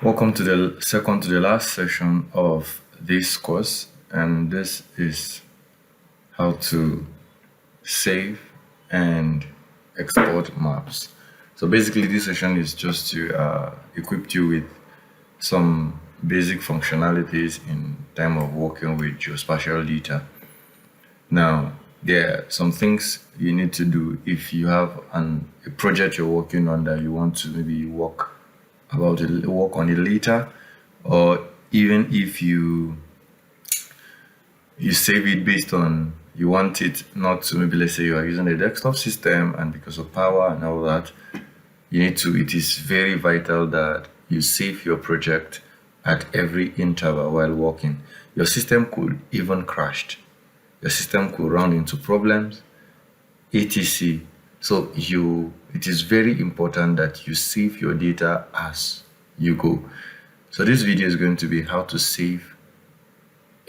Welcome to the second to the last session of this course, and this is how to save and export maps. So basically this session is just to equip you with some basic functionalities in time of working with geospatial data. Now, there are some things you need to do if you have a project you're working on that you want to maybe work on it later, or even if you save it based on you want it not to, maybe let's say you are using a desktop system and because of power and all that, it is very vital that you save your project at every interval while working. Your system could even crash. Your system could run into problems, etc. So it is very important that you save your data as you go. So this video is going to be how to save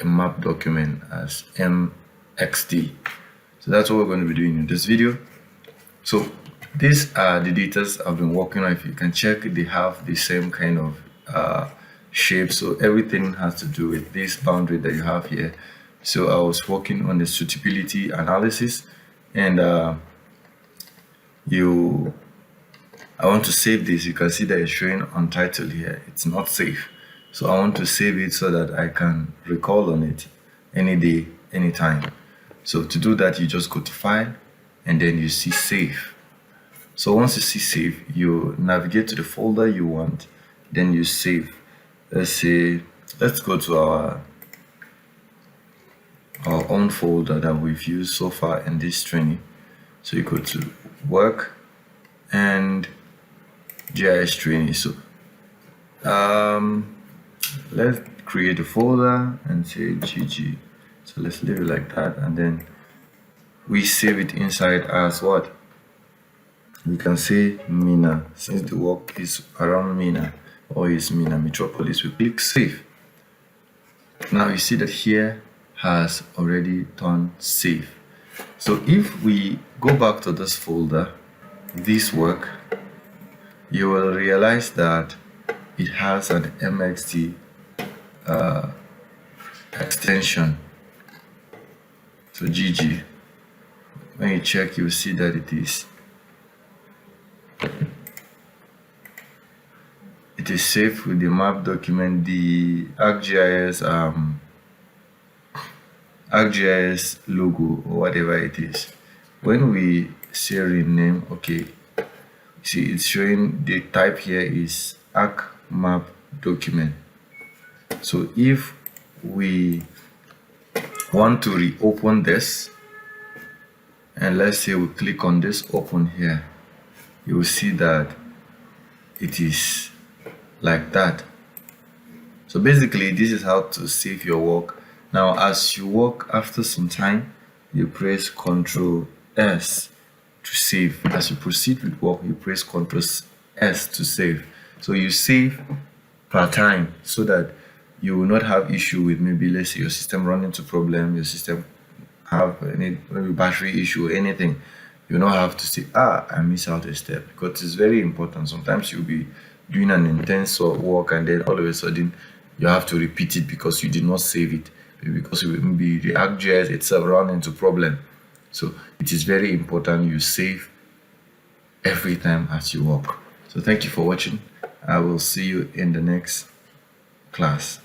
a map document as MXD. So that's what we're going to be doing in this video. So these are the data I've been working on. If you can check, they have the same kind of shape. So everything has to do with this boundary that you have here. So I was working on the suitability analysis, and I want to save this. You can see that it's showing untitled here. It's not safe. So I want to save it so that I can recall on it any day, anytime. So to do that, you just go to File, and then you see Save. So once you see Save, you navigate to the folder you want, then you save. Let's go to our own folder that we've used so far in this training. So you go to Work and GIS Training. So let's create a folder and say GG. So let's leave it like that, and then we save it inside as what? We can say MENA, since the work is around MENA or is MENA Metropolis. We click Save. Now you see that here has already turned save. So if we go back to this folder, this work, you will realize that it has an MXD extension. So GG. When you check, you'll see that it is saved with the map document, the ArcGIS logo or whatever it is. When we say rename, okay, see it's showing the type here is Arc map document. So if we want to reopen this, and let's say we click on this open here, you will see that it is like that. So basically this is how to save your work. Now as you work, after some time, you press Ctrl S to save. As you proceed with work, you press Ctrl S to save. So you save per time so that you will not have issue with, maybe let's say your system run into problem, your system have any maybe battery issue or anything. You don't have to say, I miss out a step, because it's very important. Sometimes you'll be doing an intense work and then all of a sudden you have to repeat it because you did not save it, because maybe the ArcGIS itself run into problem. So it is very important you save every time as you work. So thank you for watching. I will see you in the next class.